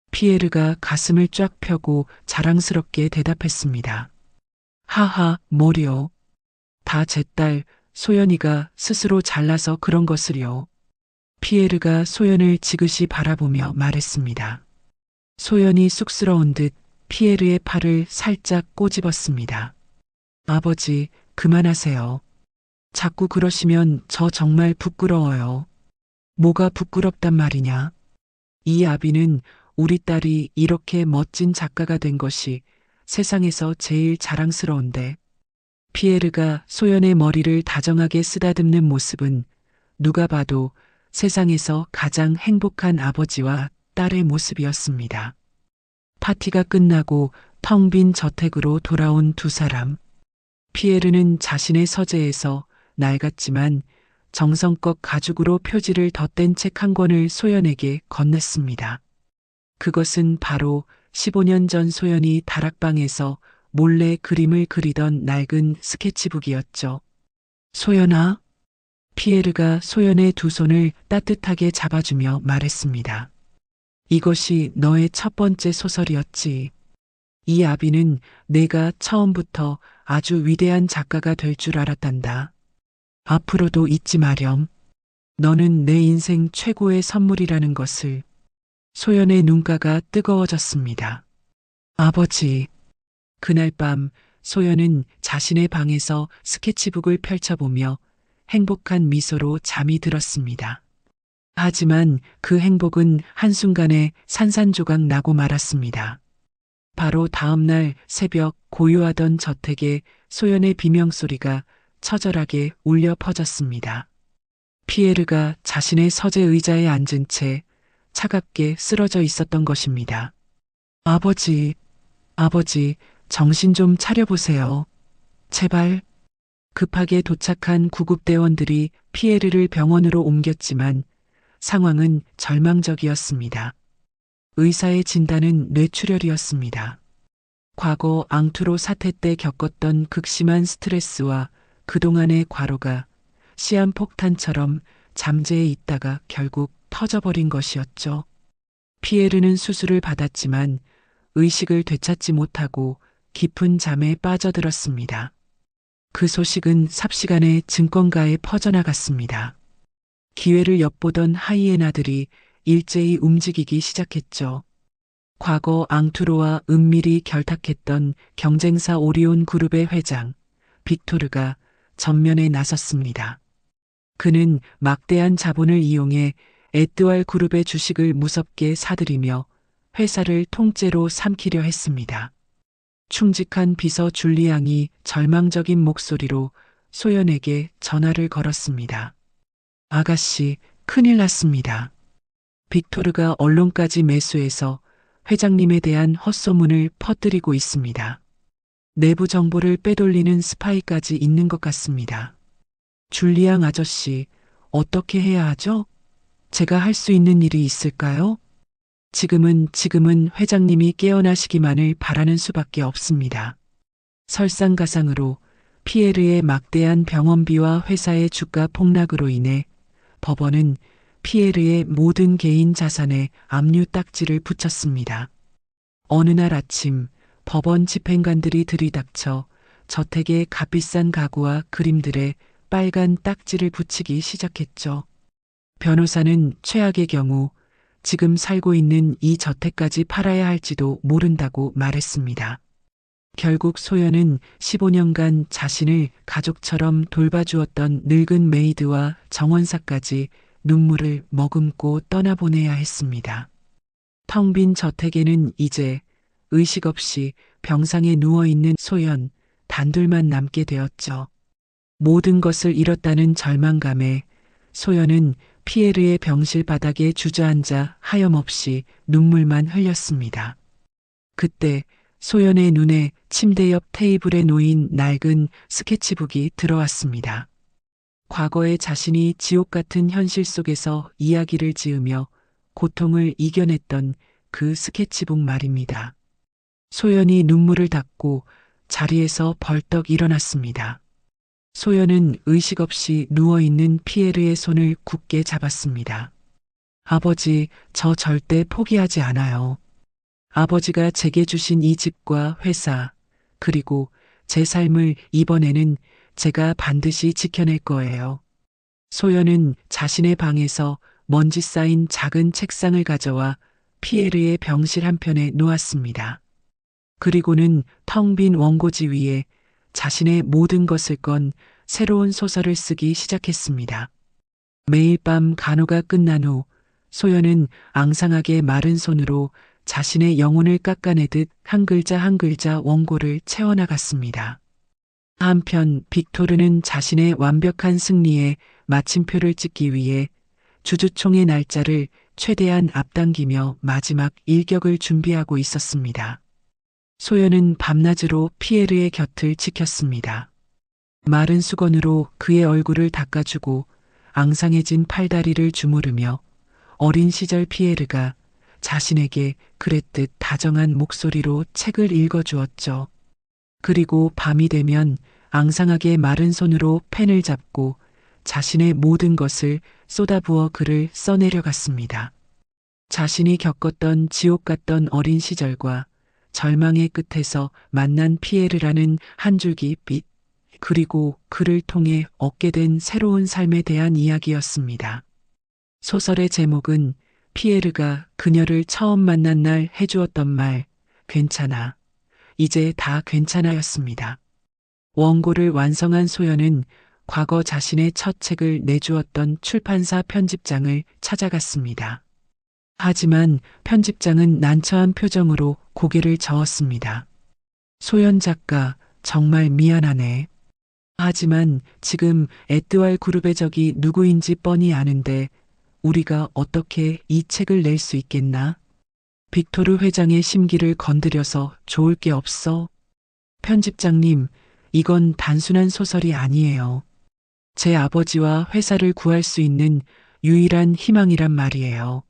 피에르가 가슴을 쫙 펴고 자랑스럽게 대답했습니다. 하하, 뭐려. 다 제 딸 소연이가 스스로 잘나서 그런 것을요. 피에르가 소연을 지그시 바라보며 말했습니다. 소연이 쑥스러운 듯 피에르의 팔을 살짝 꼬집었습니다. 아버지, 그만하세요. 자꾸 그러시면 저 정말 부끄러워요. 뭐가 부끄럽단 말이냐? 이 아비는 우리 딸이 이렇게 멋진 작가가 된 것이 세상에서 제일 자랑스러운데, 피에르가 소연의 머리를 다정하게 쓰다듬는 모습은 누가 봐도 세상에서 가장 행복한 아버지와 딸의 모습이었습니다. 파티가 끝나고 텅 빈 저택으로 돌아온 두 사람. 피에르는 자신의 서재에서 낡았지만 정성껏 가죽으로 표지를 덧댄 책 한 권을 소연에게 건넸습니다. 그것은 바로 15년 전 소연이 다락방에서 몰래 그림을 그리던 낡은 스케치북이었죠. 소연아? 피에르가 소연의 두 손을 따뜻하게 잡아주며 말했습니다. 이것이 너의 첫 번째 소설이었지. 이 아비는 내가 처음부터 아주 위대한 작가가 될 줄 알았단다. 앞으로도 잊지 마렴. 너는 내 인생 최고의 선물이라는 것을. 소연의 눈가가 뜨거워졌습니다. 아버지. 그날 밤 소연은 자신의 방에서 스케치북을 펼쳐보며 행복한 미소로 잠이 들었습니다. 하지만 그 행복은 한순간에 산산조각 나고 말았습니다. 바로 다음 날 새벽 고요하던 저택에 소연의 비명소리가 처절하게 울려 퍼졌습니다. 피에르가 자신의 서재 의자에 앉은 채 차갑게 쓰러져 있었던 것입니다. 아버지, 아버지, 정신 좀 차려보세요. 제발. 급하게 도착한 구급대원들이 피에르를 병원으로 옮겼지만 상황은 절망적이었습니다. 의사의 진단은 뇌출혈이었습니다. 과거 앙투로 사태 때 겪었던 극심한 스트레스와 그동안의 과로가 시한폭탄처럼 잠재해 있다가 결국 터져버린 것이었죠. 피에르는 수술을 받았지만 의식을 되찾지 못하고 깊은 잠에 빠져들었습니다. 그 소식은 삽시간에 증권가에 퍼져나갔습니다. 기회를 엿보던 하이에나들이 일제히 움직이기 시작했죠. 과거 앙투로와 은밀히 결탁했던 경쟁사 오리온 그룹의 회장 빅토르가 전면에 나섰습니다. 그는 막대한 자본을 이용해 에뚜알 그룹의 주식을 무섭게 사들이며 회사를 통째로 삼키려 했습니다. 충직한 비서 줄리앙이 절망적인 목소리로 소연에게 전화를 걸었습니다. 아가씨, 큰일 났습니다. 빅토르가 언론까지 매수해서 회장님에 대한 헛소문을 퍼뜨리고 있습니다. 내부 정보를 빼돌리는 스파이까지 있는 것 같습니다. 줄리앙 아저씨, 어떻게 해야 하죠? 제가 할 수 있는 일이 있을까요? 지금은 회장님이 깨어나시기만을 바라는 수밖에 없습니다. 설상가상으로 피에르의 막대한 병원비와 회사의 주가 폭락으로 인해 법원은 피에르의 모든 개인 자산에 압류 딱지를 붙였습니다. 어느 날 아침 법원 집행관들이 들이닥쳐 저택의 값비싼 가구와 그림들에 빨간 딱지를 붙이기 시작했죠. 변호사는 최악의 경우 지금 살고 있는 이 저택까지 팔아야 할지도 모른다고 말했습니다. 결국 소연은 15년간 자신을 가족처럼 돌봐주었던 늙은 메이드와 정원사까지 눈물을 머금고 떠나보내야 했습니다. 텅 빈 저택에는 이제 의식 없이 병상에 누워있는 소연 단둘만 남게 되었죠. 모든 것을 잃었다는 절망감에 소연은 피에르의 병실 바닥에 주저앉아 하염없이 눈물만 흘렸습니다. 그때 소연의 눈에 침대 옆 테이블에 놓인 낡은 스케치북이 들어왔습니다. 과거의 자신이 지옥 같은 현실 속에서 이야기를 지으며 고통을 이겨냈던 그 스케치북 말입니다. 소연이 눈물을 닦고 자리에서 벌떡 일어났습니다. 소연은 의식 없이 누워있는 피에르의 손을 굳게 잡았습니다. 아버지, 저 절대 포기하지 않아요. 아버지가 제게 주신 이 집과 회사, 그리고 제 삶을 이번에는 제가 반드시 지켜낼 거예요. 소연은 자신의 방에서 먼지 쌓인 작은 책상을 가져와 피에르의 병실 한편에 놓았습니다. 그리고는 텅 빈 원고지 위에 자신의 모든 것을 건 새로운 소설을 쓰기 시작했습니다. 매일 밤 간호가 끝난 후 소연은 앙상하게 마른 손으로 자신의 영혼을 깎아내듯 한 글자 한 글자 원고를 채워나갔습니다. 한편 빅토르는 자신의 완벽한 승리에 마침표를 찍기 위해 주주총의 날짜를 최대한 앞당기며 마지막 일격을 준비하고 있었습니다. 소연은 밤낮으로 피에르의 곁을 지켰습니다. 마른 수건으로 그의 얼굴을 닦아주고 앙상해진 팔다리를 주무르며 어린 시절 피에르가 자신에게 그랬듯 다정한 목소리로 책을 읽어주었죠. 그리고 밤이 되면 앙상하게 마른 손으로 펜을 잡고 자신의 모든 것을 쏟아부어 글을 써내려갔습니다. 자신이 겪었던 지옥 같던 어린 시절과 절망의 끝에서 만난 피에르라는 한 줄기 빛, 그리고 그를 통해 얻게 된 새로운 삶에 대한 이야기였습니다. 소설의 제목은 피에르가 그녀를 처음 만난 날 해주었던 말, 괜찮아. 이제 다 괜찮아였습니다. 원고를 완성한 소연은 과거 자신의 첫 책을 내주었던 출판사 편집장을 찾아갔습니다. 하지만 편집장은 난처한 표정으로 고개를 저었습니다. 소연 작가, 정말 미안하네. 하지만 지금 에뜨왈 그룹의 적이 누구인지 뻔히 아는데 우리가 어떻게 이 책을 낼 수 있겠나? 빅토르 회장의 심기를 건드려서 좋을 게 없어. 편집장님, 이건 단순한 소설이 아니에요. 제 아버지와 회사를 구할 수 있는 유일한 희망이란 말이에요.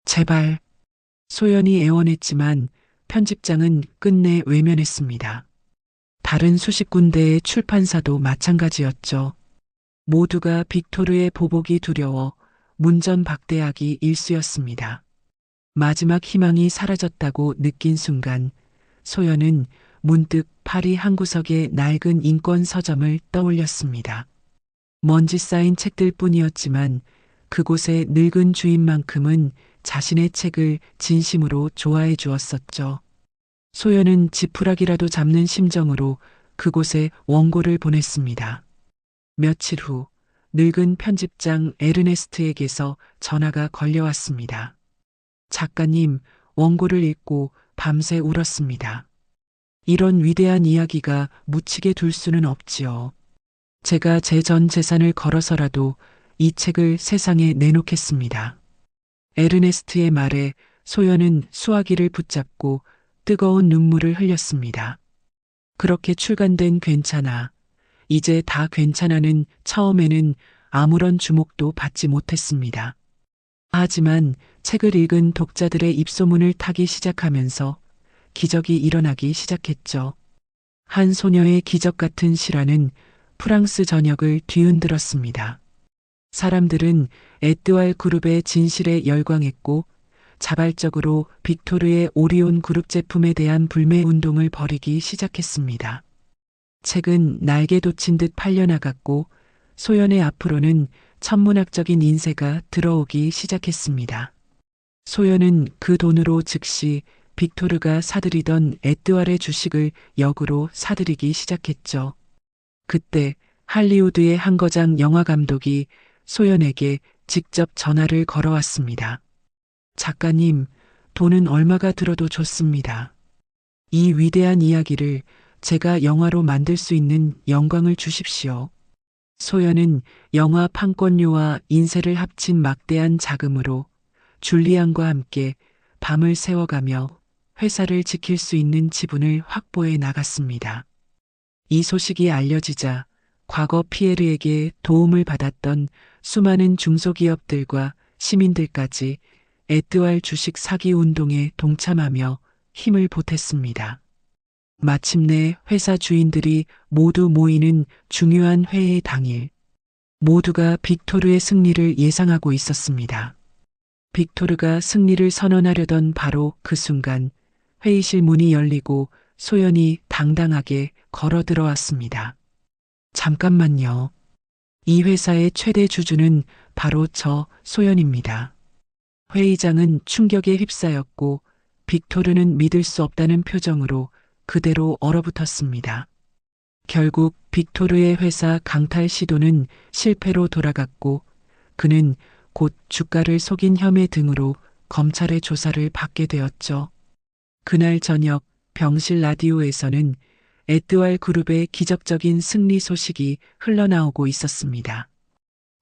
제발. 소연이 애원했지만 편집장은 끝내 외면했습니다. 다른 수십 군데의 출판사도 마찬가지였죠. 모두가 빅토르의 보복이 두려워 문전박대하기 일쑤였습니다. 마지막 희망이 사라졌다고 느낀 순간 소연은 문득 파리 한 구석의 낡은 인권 서점을 떠올렸습니다. 먼지 쌓인 책들 뿐이었지만 그곳의 늙은 주인만큼은 자신의 책을 진심으로 좋아해 주었었죠. 소연은 지푸라기라도 잡는 심정으로 그곳에 원고를 보냈습니다. 며칠 후 늙은 편집장 에르네스트에게서 전화가 걸려왔습니다. 작가님, 원고를 읽고 밤새 울었습니다. 이런 위대한 이야기가 묻히게 둘 수는 없지요. 제가 제 전 재산을 걸어서라도 이 책을 세상에 내놓겠습니다. 에르네스트의 말에 소연은 수화기를 붙잡고 뜨거운 눈물을 흘렸습니다. 그렇게 출간된 괜찮아. 이제 다 괜찮아는 처음에는 아무런 주목도 받지 못했습니다. 하지만 책을 읽은 독자들의 입소문을 타기 시작하면서 기적이 일어나기 시작했죠. 한 소녀의 기적 같은 실화는 프랑스 전역을 뒤흔들었습니다. 사람들은 에뜨왈 그룹의 진실에 열광했고 자발적으로 빅토르의 오리온 그룹 제품에 대한 불매 운동을 벌이기 시작했습니다. 책은 날개 돋친 듯 팔려나갔고 소연의 앞으로는 천문학적인 인세가 들어오기 시작했습니다. 소연은 그 돈으로 즉시 빅토르가 사들이던 에뜨왈의 주식을 역으로 사들이기 시작했죠. 그때 할리우드의 한 거장 영화 감독이 소연에게 직접 전화를 걸어왔습니다. 작가님, 돈은 얼마가 들어도 좋습니다. 이 위대한 이야기를 제가 영화로 만들 수 있는 영광을 주십시오. 소연은 영화 판권료와 인세를 합친 막대한 자금으로 줄리안과 함께 밤을 새워가며 회사를 지킬 수 있는 지분을 확보해 나갔습니다. 이 소식이 알려지자 과거 피에르에게 도움을 받았던 수많은 중소기업들과 시민들까지 에뜨왈 주식 사기 운동에 동참하며 힘을 보탰습니다. 마침내 회사 주인들이 모두 모이는 중요한 회의 당일, 모두가 빅토르의 승리를 예상하고 있었습니다. 빅토르가 승리를 선언하려던 바로 그 순간 회의실 문이 열리고 소연이 당당하게 걸어 들어왔습니다. 잠깐만요. 이 회사의 최대 주주는 바로 저 소연입니다. 회의장은 충격에 휩싸였고 빅토르는 믿을 수 없다는 표정으로 그대로 얼어붙었습니다. 결국 빅토르의 회사 강탈 시도는 실패로 돌아갔고 그는 곧 주가를 속인 혐의 등으로 검찰의 조사를 받게 되었죠. 그날 저녁 병실 라디오에서는 에뜨왈 그룹의 기적적인 승리 소식이 흘러나오고 있었습니다.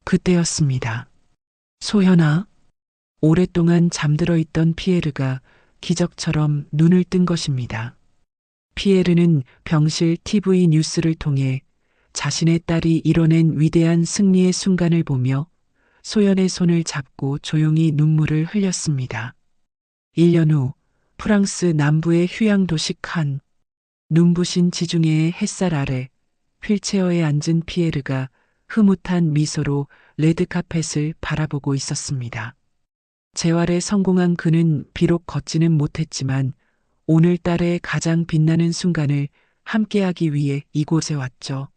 그때였습니다. 소연아, 오랫동안 잠들어 있던 피에르가 기적처럼 눈을 뜬 것입니다. 피에르는 병실 TV 뉴스를 통해 자신의 딸이 이뤄낸 위대한 승리의 순간을 보며 소연의 손을 잡고 조용히 눈물을 흘렸습니다. 1년 후 프랑스 남부의 휴양 도시 칸, 눈부신 지중해의 햇살 아래 휠체어에 앉은 피에르가 흐뭇한 미소로 레드카펫을 바라보고 있었습니다. 재활에 성공한 그는 비록 걷지는 못했지만 오늘날의 가장 빛나는 순간을 함께하기 위해 이곳에 왔죠.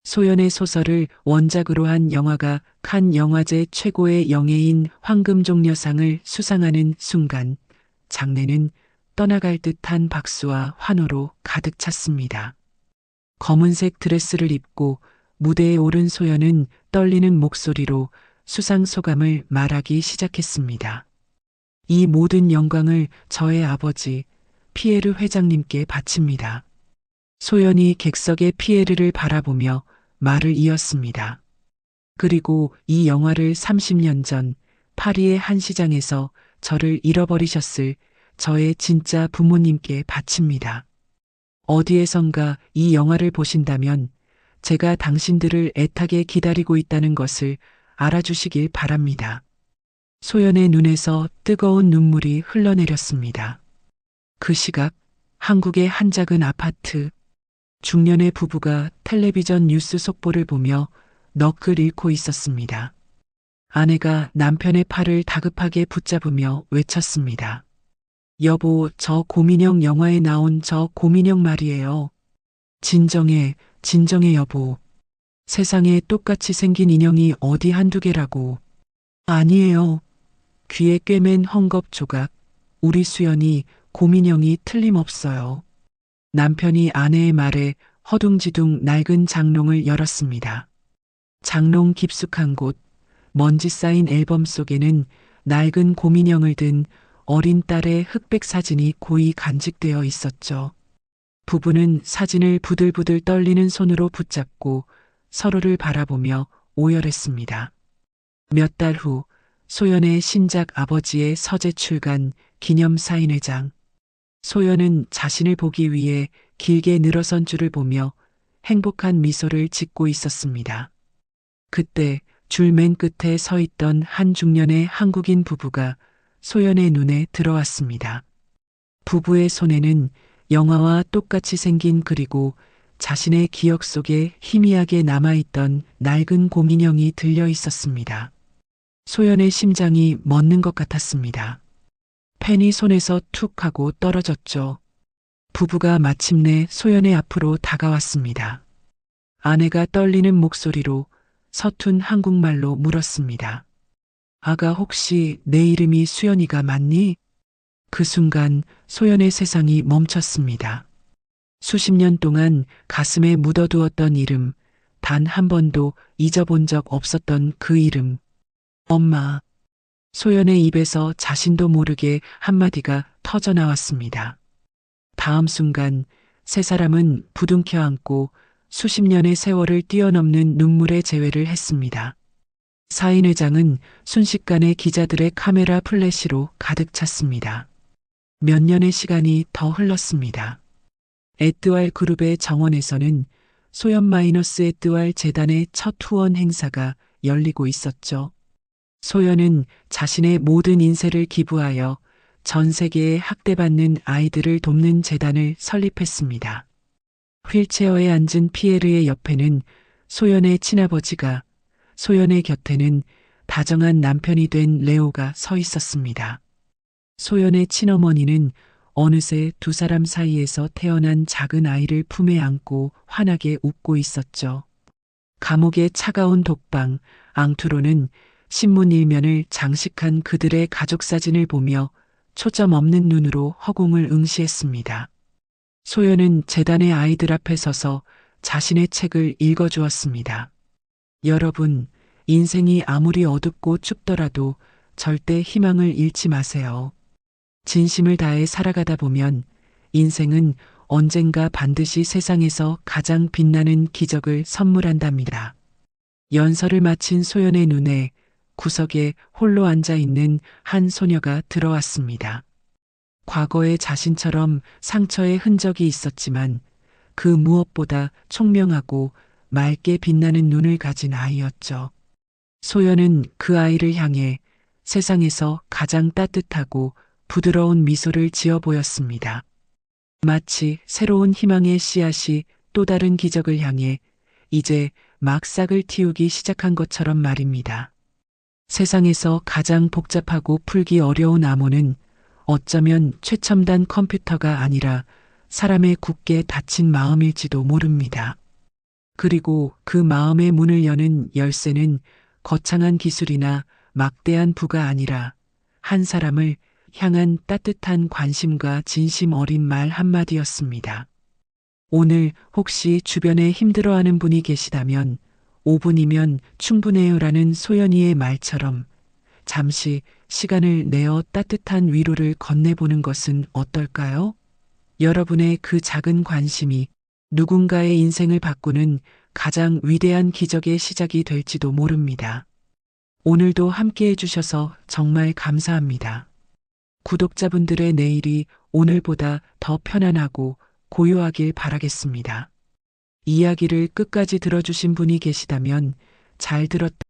소연의 소설을 원작으로 한 영화가 칸 영화제 최고의 영예인 황금종려상을 수상하는 순간 장내는 떠나갈 듯한 박수와 환호로 가득 찼습니다. 검은색 드레스를 입고 무대에 오른 소연은 떨리는 목소리로 수상 소감을 말하기 시작했습니다. 이 모든 영광을 저의 아버지 피에르 회장님께 바칩니다. 소연이 객석의 피에르를 바라보며 말을 이었습니다. 그리고 이 영화를 30년 전 파리의 한 시장에서 저를 잃어버리셨을 저의 진짜 부모님께 바칩니다. 어디에선가 이 영화를 보신다면 제가 당신들을 애타게 기다리고 있다는 것을 알아주시길 바랍니다. 소연의 눈에서 뜨거운 눈물이 흘러내렸습니다. 그 시각 한국의 한 작은 아파트, 중년의 부부가 텔레비전 뉴스 속보를 보며 넋을 잃고 있었습니다. 아내가 남편의 팔을 다급하게 붙잡으며 외쳤습니다. 여보, 저 고민형 영화에 나온 저 고민형 말이에요. 진정해, 진정해 여보. 세상에 똑같이 생긴 인형이 어디 한두 개라고. 아니에요. 귀에 꿰맨 헝겊 조각. 우리 수연이 고민형이 틀림없어요. 남편이 아내의 말에 허둥지둥 낡은 장롱을 열었습니다. 장롱 깊숙한 곳, 먼지 쌓인 앨범 속에는 낡은 고민형을 든 어린 딸의 흑백 사진이 고이 간직되어 있었죠. 부부는 사진을 부들부들 떨리는 손으로 붙잡고 서로를 바라보며 오열했습니다. 몇 달 후 소연의 신작 아버지의 서재 출간 기념 사인회장. 소연은 자신을 보기 위해 길게 늘어선 줄을 보며 행복한 미소를 짓고 있었습니다. 그때 줄 맨 끝에 서 있던 한 중년의 한국인 부부가 소연의 눈에 들어왔습니다. 부부의 손에는 영화와 똑같이 생긴 그리고 자신의 기억 속에 희미하게 남아있던 낡은 고민형이 들려 있었습니다. 소연의 심장이 멎는 것 같았습니다. 펜이 손에서 툭 하고 떨어졌죠. 부부가 마침내 소연의 앞으로 다가왔습니다. 아내가 떨리는 목소리로 서툰 한국말로 물었습니다. 아가 혹시 내 이름이 수연이가 맞니? 그 순간 소연의 세상이 멈췄습니다. 수십 년 동안 가슴에 묻어두었던 이름, 단 한 번도 잊어본 적 없었던 그 이름. 엄마. 소연의 입에서 자신도 모르게 한마디가 터져 나왔습니다. 다음 순간 세 사람은 부둥켜 안고 수십 년의 세월을 뛰어넘는 눈물의 재회를 했습니다. 사인회장은 순식간에 기자들의 카메라 플래시로 가득 찼습니다. 몇 년의 시간이 더 흘렀습니다. 에뜨왈 그룹의 정원에서는 소연 마이너스 에뜨왈 재단의 첫 후원 행사가 열리고 있었죠. 소연은 자신의 모든 인세를 기부하여 전 세계에 학대받는 아이들을 돕는 재단을 설립했습니다. 휠체어에 앉은 피에르의 옆에는 소연의 친아버지가, 소연의 곁에는 다정한 남편이 된 레오가 서 있었습니다. 소연의 친어머니는 어느새 두 사람 사이에서 태어난 작은 아이를 품에 안고 환하게 웃고 있었죠. 감옥의 차가운 독방, 앙투로는 신문 일면을 장식한 그들의 가족 사진을 보며 초점 없는 눈으로 허공을 응시했습니다. 소연은 재단의 아이들 앞에 서서 자신의 책을 읽어주었습니다. 여러분, 인생이 아무리 어둡고 춥더라도 절대 희망을 잃지 마세요. 진심을 다해 살아가다 보면 인생은 언젠가 반드시 세상에서 가장 빛나는 기적을 선물한답니다. 연설을 마친 소연의 눈에 구석에 홀로 앉아 있는 한 소녀가 들어왔습니다. 과거의 자신처럼 상처의 흔적이 있었지만 그 무엇보다 총명하고 맑게 빛나는 눈을 가진 아이였죠. 소연은 그 아이를 향해 세상에서 가장 따뜻하고 부드러운 미소를 지어 보였습니다. 마치 새로운 희망의 씨앗이 또 다른 기적을 향해 이제 막 싹을 틔우기 시작한 것처럼 말입니다. 세상에서 가장 복잡하고 풀기 어려운 암호는 어쩌면 최첨단 컴퓨터가 아니라 사람의 굳게 닫힌 마음일지도 모릅니다. 그리고 그 마음의 문을 여는 열쇠는 거창한 기술이나 막대한 부가 아니라 한 사람을 향한 따뜻한 관심과 진심 어린 말 한마디였습니다. 오늘 혹시 주변에 힘들어하는 분이 계시다면 5분이면 충분해요라는 소연이의 말처럼 잠시 시간을 내어 따뜻한 위로를 건네보는 것은 어떨까요? 여러분의 그 작은 관심이 누군가의 인생을 바꾸는 가장 위대한 기적의 시작이 될지도 모릅니다. 오늘도 함께 해주셔서 정말 감사합니다. 구독자분들의 내일이 오늘보다 더 편안하고 고요하길 바라겠습니다. 이야기를 끝까지 들어주신 분이 계시다면 잘 들었다.